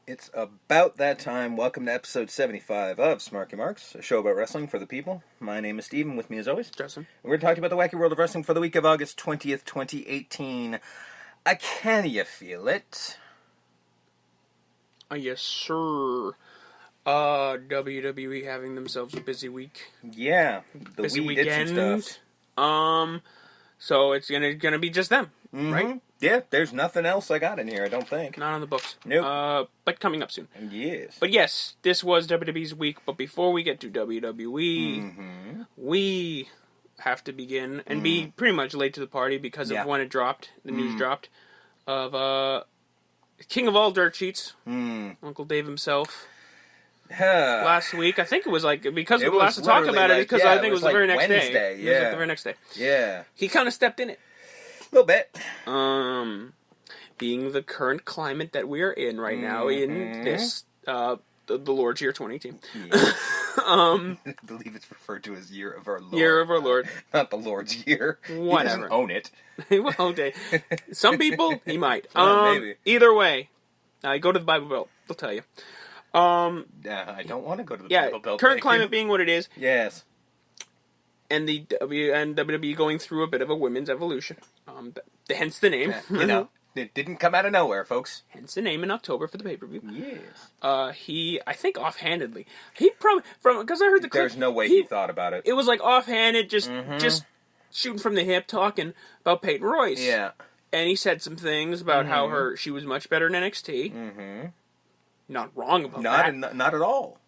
It's about that time. Welcome to episode 75 of Smarky Marks, a show about wrestling for the people. My name is Steven, with me as always, Justin. And we're talking about the wacky world of wrestling for the week of August 20th, 2018. Can you feel it? Yes, sir. WWE having themselves a busy week. Yeah, the busy we weekend. did some stuff. So it's gonna be just them, right? Yeah, there's nothing else I got in here, I don't think. Not on the books. Nope. But coming up soon. Yes. But yes, this was WWE's week, but before we get to WWE, we have to begin, and be pretty much late to the party because of when it dropped, the news dropped, of King of all dirt sheets, Uncle Dave himself. Last week, I think it was because we were last to talk about it, because I think it was the very next Wednesday, day. Yeah. It was the very next day. Yeah. He kind of stepped in it. A little bit. Being the current climate that we are in right now in this, the Lord's Year 2018. Yeah. I believe it's referred to as Year of Our Lord. Year of Our Lord. Not the Lord's Year. Whatever. He doesn't own it. Well, okay. Some people, he might. Maybe. Either way, go to the Bible Belt. They'll tell you. I don't want to go to the Bible Belt. Current climate being what it is. Yes. And the WWE going through a bit of a women's evolution. Hence the name. It didn't come out of nowhere, folks. Hence the name in October for the pay-per-view. Yes. He, I think offhandedly, he probably, because I heard the clip. There's no way he thought about it. It was offhanded, just shooting from the hip, talking about Peyton Royce. Yeah. And he said some things about how she was much better in NXT. Mm-hmm. Not wrong about that. Not at all.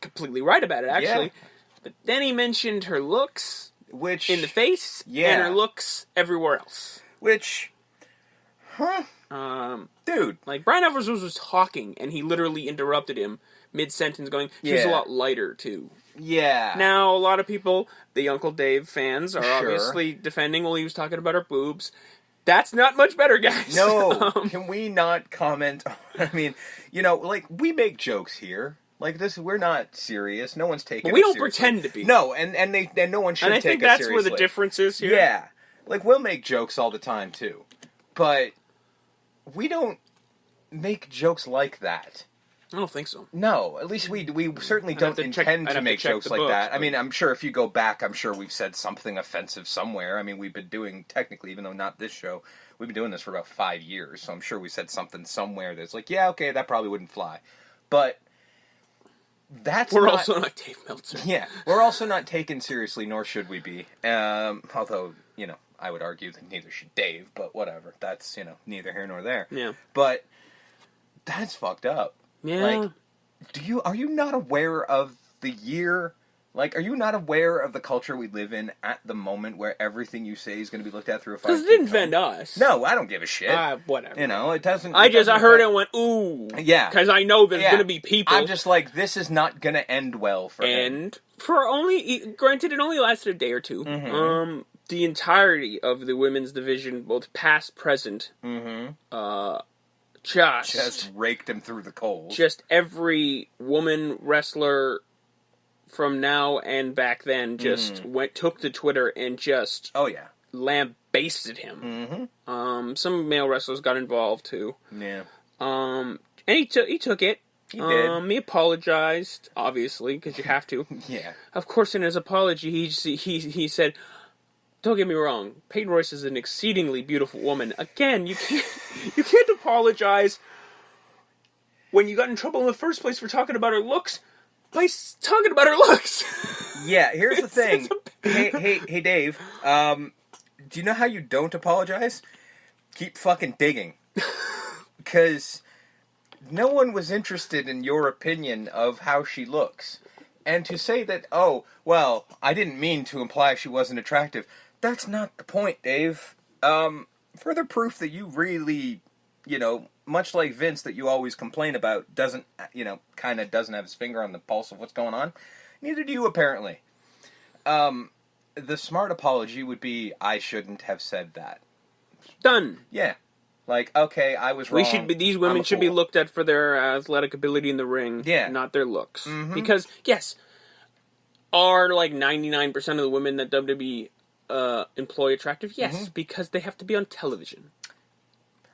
Completely right about it, actually. Yeah. But then he mentioned her looks, which in the face, and her looks everywhere else. Which, dude, Brian Alvarez was talking, and he literally interrupted him mid-sentence, going, "She's a lot lighter too." Yeah. Now, a lot of people, the Uncle Dave fans, are obviously defending. Well, he was talking about her boobs. That's not much better, guys. No, can we not comment? I mean, we make jokes here. We're not serious. No one's taking. But we don't seriously. pretend to be. No, and no one should take us seriously. And I think that's where the difference is here. Yeah, we'll make jokes all the time too, but we don't make jokes like that. I don't think so. No, at least we certainly don't intend to make jokes like that. I mean, I'm sure if you go back, I'm sure we've said something offensive somewhere. I mean, we've been doing, technically, even though not this show, we've been doing this for about 5 years, so I'm sure we said something somewhere that's okay, that probably wouldn't fly. But we're also not Dave Meltzer. Yeah, we're also not taken seriously, nor should we be. Although, I would argue that neither should Dave, but whatever. That's, neither here nor there. Yeah. But that's fucked up. Yeah. Are you not aware of the year? Are you not aware of the culture we live in at the moment where everything you say is going to be looked at through a 5-foot Because it didn't offend us. No, I don't give a shit. Whatever. It doesn't... I heard it and went, ooh. Yeah. Because I know there's going to be people. I'm just this is not going to end well for him. And granted, it only lasted a day or two. Mm-hmm. The entirety of the women's division, both past, present, just raked him through the coals. Just every woman wrestler from now and back then just took to Twitter and just lambasted him. Mm-hmm. Some male wrestlers got involved too. Yeah. And he took it. He did. He apologized, obviously, because you have to. Yeah. Of course, in his apology, he said, "Don't get me wrong, Peyton Royce is an exceedingly beautiful woman. Again, you can't apologize when you got in trouble in the first place for talking about her looks by talking about her looks." Yeah, here's the thing. Hey, Dave. Do you know how you don't apologize? Keep fucking digging. Because no one was interested in your opinion of how she looks. And to say that, I didn't mean to imply she wasn't attractive. That's not the point, Dave. Further proof that you really, much like Vince that you always complain about, doesn't have his finger on the pulse of what's going on. Neither do you, apparently. The smart apology would be, I shouldn't have said that. Done. Yeah. Okay, I was wrong. These women should be looked at for their athletic ability in the ring, not their looks. Mm-hmm. Because, yes, are 99% of the women that WWE employ attractive? Yes, because they have to be on television.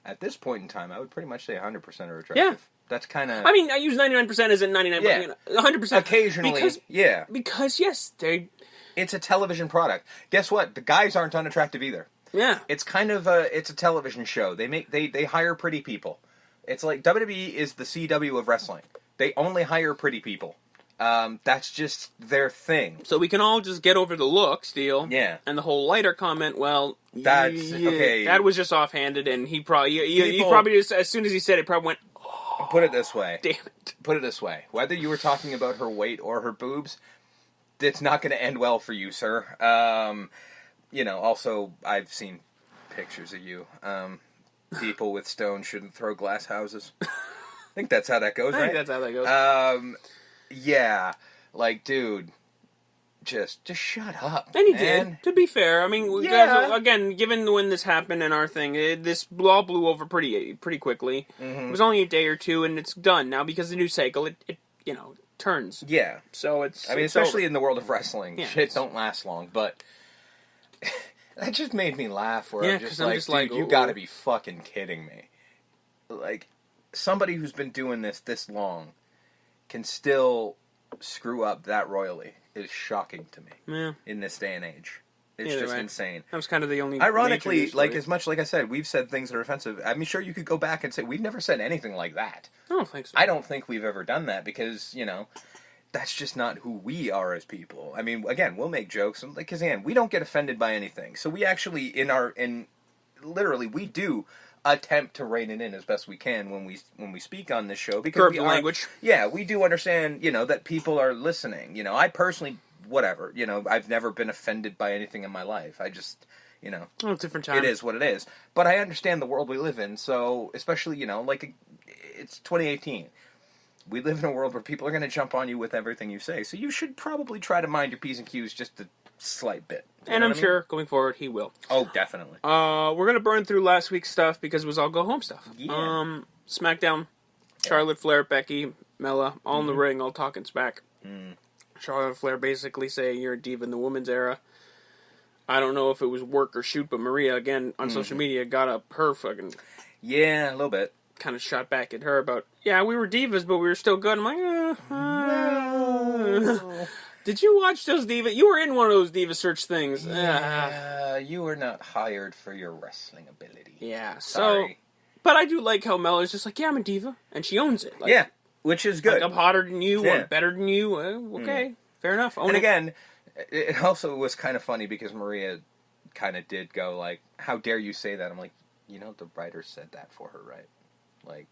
At this point in time, I would pretty much say 100% are attractive. Yeah. That's kind of... I mean, I use 99% as in 99%, Yeah. 100%. Occasionally, yeah. Because, yes, it's a television product. Guess what? The guys aren't unattractive either. Yeah. It's kind of it's a television show. They hire pretty people. It's like WWE is the CW of wrestling. They only hire pretty people. That's just their thing. So we can all just get over the looks deal. Yeah. And the whole lighter comment, well, that's okay. That was just offhanded, and he probably just, as soon as he said it, probably went, oh, put it this way. Damn it. Put it this way. Whether you were talking about her weight or her boobs, it's not going to end well for you, sir. Also, I've seen pictures of you. People with stones shouldn't throw glass houses. I think that's how that goes, right? I think that's how that goes. Yeah. Like, dude, just shut up. And he man. did, to be fair. I mean, guys, again, given when this happened and our thing, this all blew over pretty quickly. Mm-hmm. It was only a day or two, and it's done now because the news cycle, it turns. Yeah. So it's... I mean, it's especially over. in the world of wrestling, shit don't last long, but... That just made me laugh, where I'm just like, dude, you gotta be fucking kidding me. Like, somebody who's been doing this long can still screw up that royally is shocking to me in this day and age. It's just insane. That was kind of the only... Ironically, like, as much like I said, we've said things that are offensive. I mean, sure, you could go back and say, we've never said anything like that. I don't think so. I don't think we've ever done that because, that's just not who we are as people. I mean, again, we'll make jokes, because, again, we don't get offended by anything. So we actually, literally, we do attempt to rein it in as best we can when we speak on this show. Because curb the language. Yeah, we do understand, that people are listening. I personally, whatever, I've never been offended by anything in my life. I just, different time. It is what it is. But I understand the world we live in, so, especially, it's 2018. We live in a world where people are going to jump on you with everything you say, so you should probably try to mind your P's and Q's just a slight bit. And I'm sure, going forward, he will. Oh, definitely. We're going to burn through last week's stuff because it was all go-home stuff. Yeah. SmackDown, Charlotte Flair, Becky, Mella, all in the ring, all talking smack. Charlotte Flair basically saying, you're a diva in the women's era. I don't know if it was work or shoot, but Maria, again, on social media, got up her fucking... Yeah, a little bit. Kind of shot back at her about, we were divas, but we were still good. I'm like, Did you watch those divas? You were in one of those diva search things. Yeah, you were not hired for your wrestling ability. Yeah, Sorry. But I do like how Mel is just like, I'm a diva, and she owns it. Like, yeah, which is good. Like, I'm hotter than you, I'm better than you. Okay, fair enough. And again, it also was kind of funny because Maria kind of did go like, how dare you say that? I'm like, the writer said that for her, right? Like,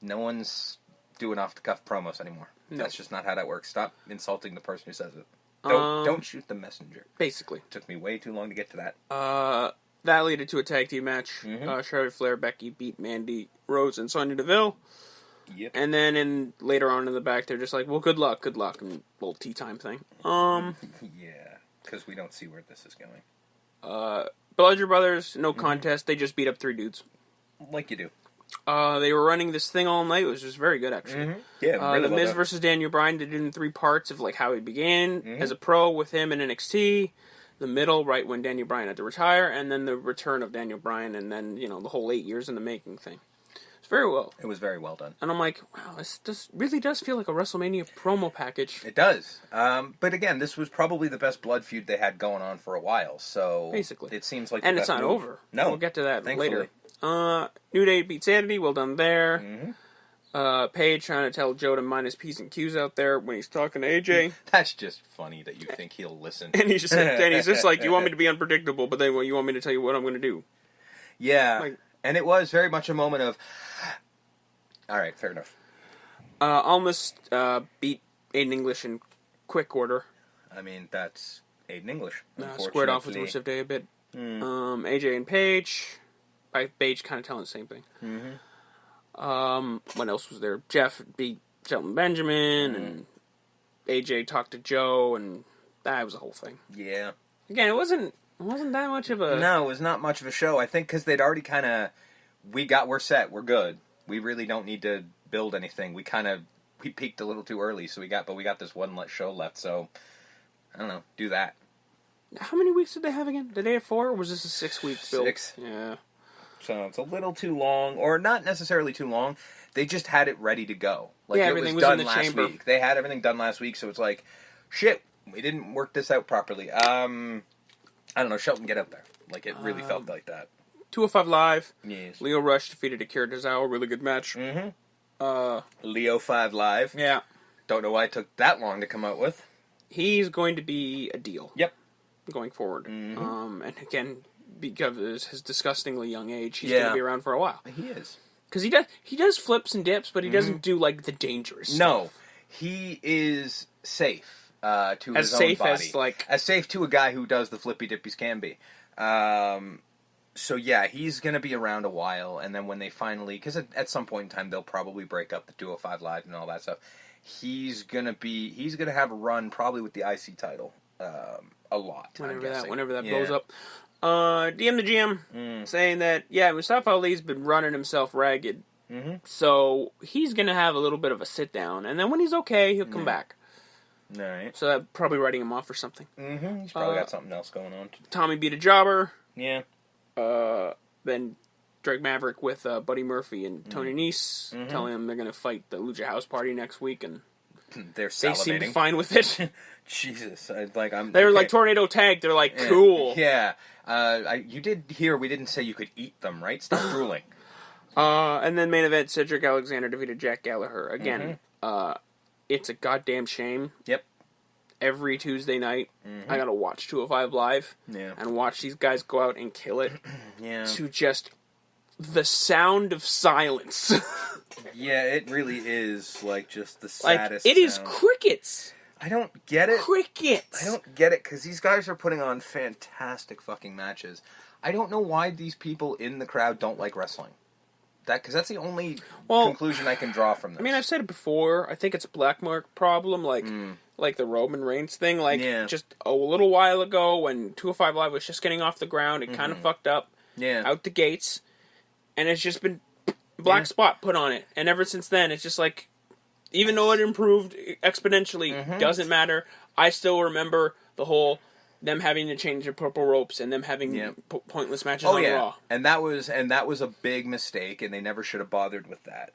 no one's doing off-the-cuff promos anymore. No. That's just not how that works. Stop insulting the person who says it. Don't shoot the messenger. Basically. It took me way too long to get to that. That led to a tag team match. Charlotte Flair, Becky beat Mandy Rose and Sonya Deville. Yep. And then later on in the back, they're just like, well, good luck, and little tea time thing. Yeah, because we don't see where this is going. Bludger Brothers, no contest. They just beat up 3 dudes. Like you do. They were running this thing all night. It was just very good, actually. Yeah, really The Miz versus Daniel Bryan did it in 3 parts of like how he began as a pro with him in NXT. The middle, right when Daniel Bryan had to retire, and then the return of Daniel Bryan, and then the whole 8 years in the making thing. It's very well. It was very well done. And I'm like, wow, this really does feel like a WrestleMania promo package. It does. But again, this was probably the best blood feud they had going on for a while. So basically, it seems like, and it's not over. No, we'll get to that thankfully. Later. New Day beat Sanity. Well done there. Paige trying to tell Joe to mind his P's and Q's out there when he's talking to AJ. That's just funny that you think he'll listen. And he's just like, you want me to be unpredictable, but then you want me to tell you what I'm going to do. Yeah, and it was very much a moment of, all right, fair enough. Almost beat Aiden English in quick order. I mean, that's Aiden English. Squared off with Rusev Day a bit. AJ and Paige. Paige kind of telling the same thing. What else was there? Jeff beat Shelton Benjamin, and AJ talked to Joe, and that was the whole thing. Yeah. Again, it wasn't that much of a... No, it was not much of a show. I think because they'd already kind of... We're set, we're good. We really don't need to build anything. We peaked a little too early, so we got this one show left, so... I don't know, do that. How many weeks did they have again? Did they have 4, or was this a 6-week build? 6. Yeah. So it's a little too long, or not necessarily too long. They just had it ready to go. Like, yeah, it everything was was done in the last chamber. week. They had everything done last week, so it's like, shit, we didn't work this out properly. I don't know, Shelton, get out there. Like, it really felt like that. 205 Live. Yes. Lio Rush defeated Akira Tozawa. Really good match. Leo 5 Live. Yeah. Don't know why it took that long to come out with. He's going to be a deal. Yep. Going forward. And again, because of his disgustingly young age, he's Yeah. going to be around for a while. He is. Because he does flips and dips, but he doesn't do, like, the dangerous stuff. No. He is safe to his own safe body. as, like... As safe to a guy who does the flippy dippies can be. So yeah, he's going to be around a while, and then when they finally... Because at some point in time, they'll probably break up the 205 Live and all that stuff. He's going to have a run probably with the IC title a lot, Whenever that blows up. DM the GM saying that, Mustafa Ali's been running himself ragged. So he's going to have a little bit of a sit down, and then when he's okay, he'll come back. All right. So that probably writing him off or something. He's probably got something else going on. Tommy beat a jobber. Yeah. Then Drake Maverick with Buddy Murphy and Tony Nese, telling him they're going to fight the Lucha House Party next week, and they seem to be fine with it. Jesus, they were like tornado tag. They're like, cool. Yeah. You did hear we didn't say you could eat them, right? Stop drooling. And then main event, Cedric Alexander defeated Jack Gallagher. Again, it's a goddamn shame. Yep. Every Tuesday night, I gotta watch 205 Live and watch these guys go out and kill it. To just the sound of silence. Yeah, it really is like just the saddest. It is crickets. I don't get it. Crickets. I don't get it because these guys are putting on fantastic fucking matches. I don't know why these people in the crowd don't like wrestling. Because that's the only conclusion I can draw from this. I mean, I've said it before. I think it's a black mark problem, like the Roman Reigns thing. Just a little while ago when 205 Live was just getting off the ground, it kind of fucked up out the gates. And it's just been black spot put on it. And ever since then, it's just like, even though it improved exponentially, doesn't matter. I still remember the whole... them having to change their purple ropes and them having pointless matches on Raw. And that was a big mistake, and they never should have bothered with that.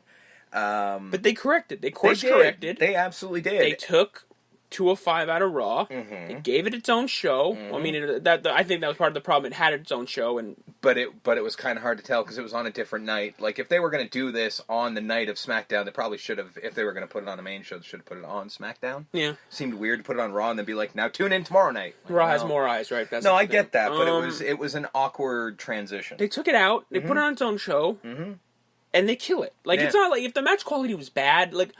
But they corrected. They course corrected. They absolutely did. They took 205 out of Raw. They gave it its own show. I mean, I think that was part of the problem. It had its own show, but it was kind of hard to tell because it was on a different night. Like, if they were going to do this on the night of SmackDown, they probably should have. If they were going to put it on a main show, they should have put it on SmackDown. Yeah, seemed weird to put it on Raw and then be like, now tune in tomorrow night. Like, Raw has more eyes, right? That's I get that, but it was an awkward transition. They took it out. They put it on its own show, and they kill it. Like, it's not like if the match quality was bad, like.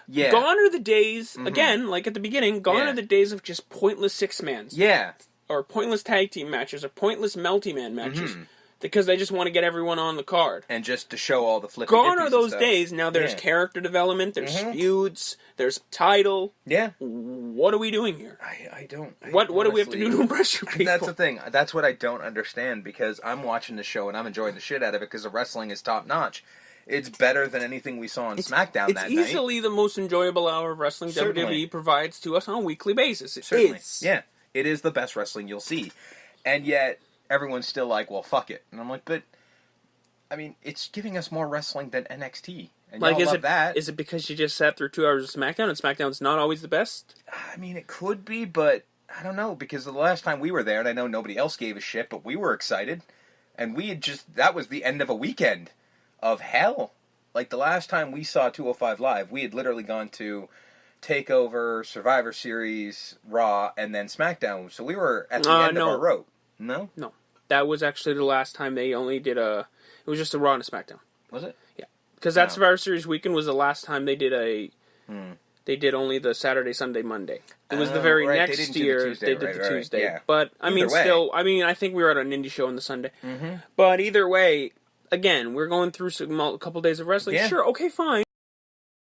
Yeah. Gone are the days, again, like at the beginning, gone are the days of just pointless six-mans. Yeah. Or pointless tag team matches, or pointless multi-man matches. Because they just want to get everyone on the card. And just to show all the flippy Gone are those days. Now there's character development, there's feuds, there's title. Yeah. What are we doing here? I don't. What do we have to do to impress you people? That's the thing. That's what I don't understand, because I'm watching the show and I'm enjoying the shit out of it because the wrestling is top-notch. It's better than anything we saw on SmackDown that night. It's easily the most enjoyable hour of wrestling WWE provides to us on a weekly basis. It is. Yeah. It is the best wrestling you'll see. And yet, everyone's still like, well, fuck it. And I'm like, but, I mean, it's giving us more wrestling than NXT. And y'all love that. Is it because you just sat through 2 hours of SmackDown and SmackDown's not always the best? I mean, it could be, but I don't know. Because the last time we were there, and I know nobody else gave a shit, but we were excited. And we had that was the end of a weekend of hell. Like, the last time we saw 205 Live, we had literally gone to TakeOver, Survivor Series, Raw, and then SmackDown. So we were at the end of our rope. No? No. That was actually the last time they only did it was just a Raw and a SmackDown. Was it? Yeah. Because that Survivor Series weekend was the last time they did they did only the Saturday, Sunday, Monday. It was the very next year they did the Tuesday. Yeah. But, I mean, I think we were at an indie show on the Sunday. But either way, again, we're going through a couple days of wrestling. Yeah. Sure, okay, fine.